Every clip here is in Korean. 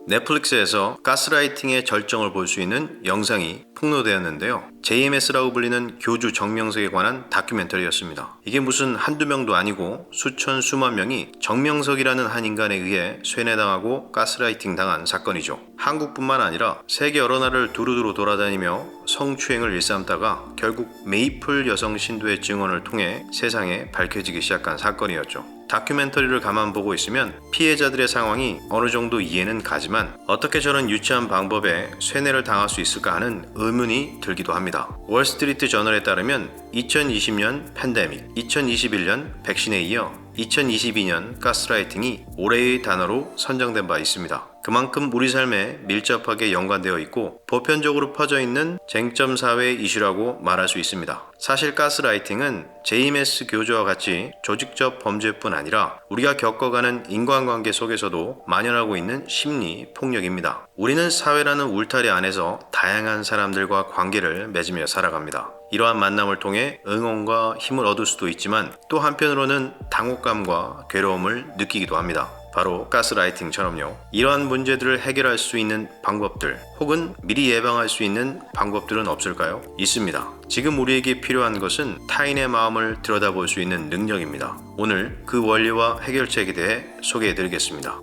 넷플릭스에서 가스라이팅의 절정을 볼 수 있는 영상이 폭로되었는데요. JMS라고 불리는 교주 정명석에 관한 다큐멘터리였습니다. 이게 무슨 한두 명도 아니고 수천 수만 명이 정명석이라는 한 인간에 의해 쇠뇌당하고 가스라이팅 당한 사건이죠. 한국뿐만 아니라 세계 여러 나라를 두루두루 돌아다니며 성추행을 일삼다가 결국 메이플 여성 신도의 증언을 통해 세상에 밝혀지기 시작한 사건이었죠. 다큐멘터리를 가만 보고 있으면 피해자들의 상황이 어느 정도 이해는 가지만 어떻게 저런 유치한 방법에 쇠뇌를 당할 수 있을까 하는 의문이 들기도 합니다. 월스트리트 저널에 따르면 2020년 팬데믹, 2021년 백신에 이어 2022년 가스라이팅이 올해의 단어로 선정된 바 있습니다. 그만큼 우리 삶에 밀접하게 연관되어 있고 보편적으로 퍼져 있는 쟁점 사회 이슈라고 말할 수 있습니다. 사실 가스라이팅은 JMS 교주와 같이 조직적 범죄뿐 아니라 우리가 겪어가는 인간관계 속에서도 만연하고 있는 심리 폭력입니다. 우리는 사회라는 울타리 안에서 다양한 사람들과 관계를 맺으며 살아갑니다. 이러한 만남을 통해 응원과 힘을 얻을 수도 있지만 또 한편으로는 당혹감과 괴로움을 느끼기도 합니다. 바로 가스라이팅처럼요. 이러한 문제들을 해결할 수 있는 방법들 혹은 미리 예방할 수 있는 방법들은 없을까요? 있습니다. 지금 우리에게 필요한 것은 타인의 마음을 들여다볼 수 있는 능력입니다. 오늘 그 원리와 해결책에 대해 소개해드리겠습니다.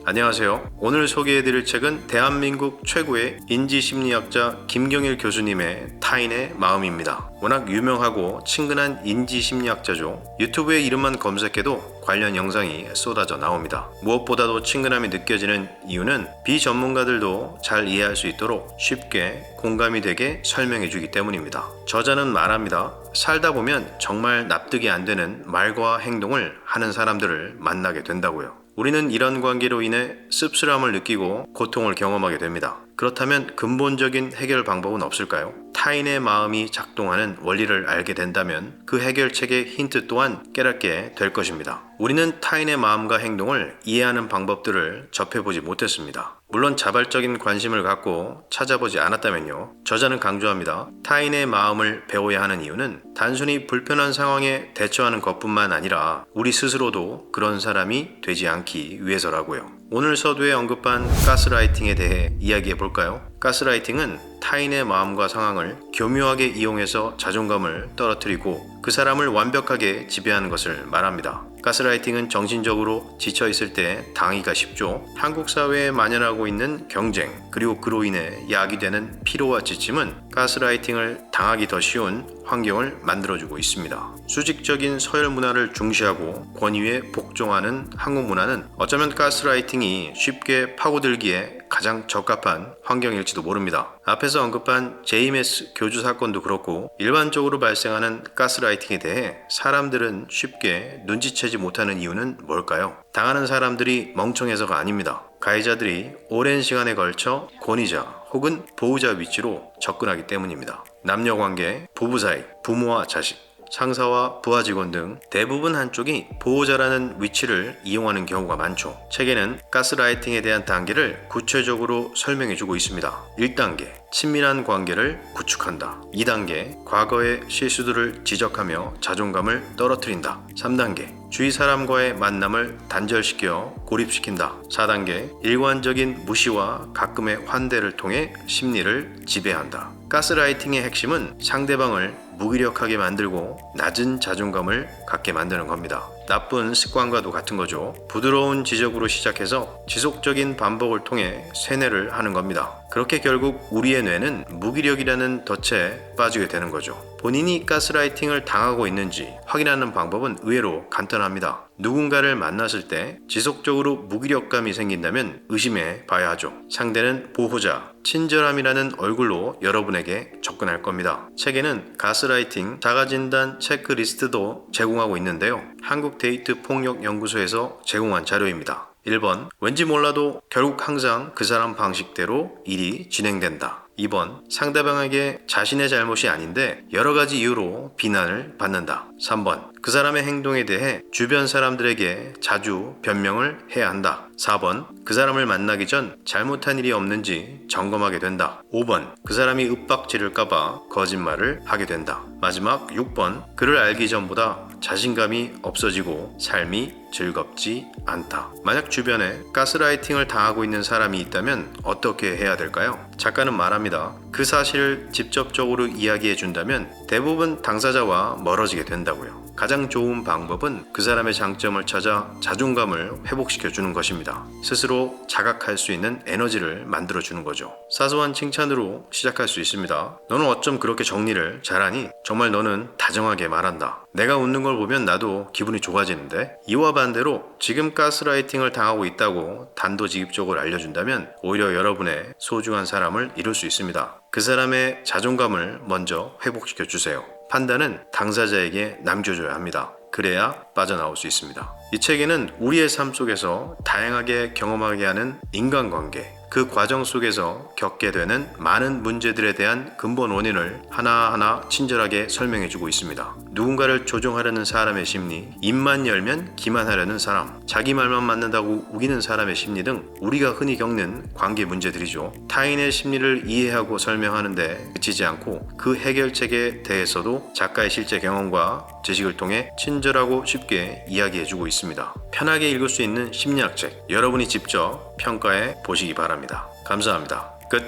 안녕하세요. 오늘 소개해드릴 책은 대한민국 최고의 인지심리학자 김경일 교수님의 타인의 마음입니다. 워낙 유명하고 친근한 인지심리학자죠. 유튜브에 이름만 검색해도 관련 영상이 쏟아져 나옵니다. 무엇보다도 친근함이 느껴지는 이유는 비전문가들도 잘 이해할 수 있도록 쉽게 공감이 되게 설명해 주기 때문입니다. 저자는 말합니다. 살다 보면 정말 납득이 안 되는 말과 행동을 하는 사람들을 만나게 된다고요. 우리는 이런 관계로 인해 씁쓸함을 느끼고 고통을 경험하게 됩니다. 그렇다면 근본적인 해결 방법은 없을까요? 타인의 마음이 작동하는 원리를 알게 된다면 그 해결책의 힌트 또한 깨닫게 될 것입니다. 우리는 타인의 마음과 행동을 이해하는 방법들을 접해보지 못했습니다. 물론 자발적인 관심을 갖고 찾아보지 않았다면요. 저자는 강조합니다. 타인의 마음을 배워야 하는 이유는 단순히 불편한 상황에 대처하는 것뿐만 아니라 우리 스스로도 그런 사람이 되지 않기 위해서라고요. 오늘 서두에 언급한 가스라이팅에 대해 이야기해 볼까요? 가스라이팅은 타인의 마음과 상황을 교묘하게 이용해서 자존감을 떨어뜨리고 그 사람을 완벽하게 지배하는 것을 말합니다. 가스라이팅은 정신적으로 지쳐있을 때 당하기가 쉽죠. 한국 사회에 만연하고 있는 경쟁 그리고 그로 인해 야기되는 피로와 지침은 가스라이팅을 당하기 더 쉬운 환경을 만들어주고 있습니다. 수직적인 서열 문화를 중시하고 권위에 복종하는 한국 문화는 어쩌면 가스라이팅이 쉽게 파고들기에 가장 적합한 환경일지도 모릅니다. 앞에서 언급한 JMS 교주 사건도 그렇고 일반적으로 발생하는 가스라이팅에 대해 사람들은 쉽게 눈치채지 못하는 이유는 뭘까요? 당하는 사람들이 멍청해서가 아닙니다. 가해자들이 오랜 시간에 걸쳐 권위자 혹은 보호자 위치로 접근하기 때문입니다. 남녀관계, 부부 사이, 부모와 자식, 상사와 부하 직원 등 대부분 한쪽이 보호자라는 위치를 이용하는 경우가 많죠. 책에는 가스라이팅에 대한 단계를 구체적으로 설명해주고 있습니다. 1단계, 친밀한 관계를 구축한다. 2단계, 과거의 실수들을 지적하며 자존감을 떨어뜨린다. 3단계, 주위 사람과의 만남을 단절시켜 고립시킨다. 4단계, 일관적인 무시와 가끔의 환대를 통해 심리를 지배한다. 가스라이팅의 핵심은 상대방을 무기력하게 만들고 낮은 자존감을 갖게 만드는 겁니다. 나쁜 습관과도 같은 거죠. 부드러운 지적으로 시작해서 지속적인 반복을 통해 쇠뇌를 하는 겁니다. 그렇게 결국 우리의 뇌는 무기력이라는 덫에 빠지게 되는 거죠. 본인이 가스라이팅을 당하고 있는지 확인하는 방법은 의외로 간단합니다. 누군가를 만났을 때 지속적으로 무기력감이 생긴다면 의심해 봐야 하죠. 상대는 보호자, 친절함이라는 얼굴로 여러분에게 접근할 겁니다. 책에는 가스라이팅 자가진단 체크리스트도 제공하고 있는데요. 한국데이트폭력연구소에서 제공한 자료입니다. 1번, 왠지 몰라도 결국 항상 그 사람 방식대로 일이 진행된다. 2번, 상대방에게 자신의 잘못이 아닌데 여러 가지 이유로 비난을 받는다. 3번, 그 사람의 행동에 대해 주변 사람들에게 자주 변명을 해야 한다. 4번, 그 사람을 만나기 전 잘못한 일이 없는지 점검하게 된다. 5번, 그 사람이 윽박지를까봐 거짓말을 하게 된다. 마지막 6번, 그를 알기 전보다 자신감이 없어지고 삶이 즐겁지 않다. 만약 주변에 가스라이팅을 당하고 있는 사람이 있다면 어떻게 해야 될까요? 작가는 말합니다. 그 사실을 직접적으로 이야기해 준다면 대부분 당사자와 멀어지게 된다고요. 가장 좋은 방법은 그 사람의 장점을 찾아 자존감을 회복시켜 주는 것입니다. 스스로 자각할 수 있는 에너지를 만들어 주는 거죠. 사소한 칭찬으로 시작할 수 있습니다. 너는 어쩜 그렇게 정리를 잘하니? 정말 너는 다정하게 말한다. 내가 웃는 걸 보면 나도 기분이 좋아지는데? 이와 반대로 지금 가스라이팅을 당하고 있다고 단도직입적으로 알려준다면 오히려 여러분의 소중한 사람을 잃을 수 있습니다. 그 사람의 자존감을 먼저 회복시켜 주세요. 판단은 당사자에게 남겨줘야 합니다. 그래야 빠져나올 수 있습니다. 이 책에는 우리의 삶 속에서 다양하게 경험하게 하는 인간관계, 그 과정 속에서 겪게 되는 많은 문제들에 대한 근본 원인을 하나하나 친절하게 설명해주고 있습니다. 누군가를 조종하려는 사람의 심리, 입만 열면 기만하려는 사람, 자기 말만 맞는다고 우기는 사람의 심리 등 우리가 흔히 겪는 관계 문제들이죠. 타인의 심리를 이해하고 설명하는데 그치지 않고 그 해결책에 대해서도 작가의 실제 경험과 지식을 통해 친절하고 쉽게 이야기해주고 있습니다. 편하게 읽을 수 있는 심리학 책, 여러분이 직접 평가해 보시기 바랍니다. 감사합니다. 끝.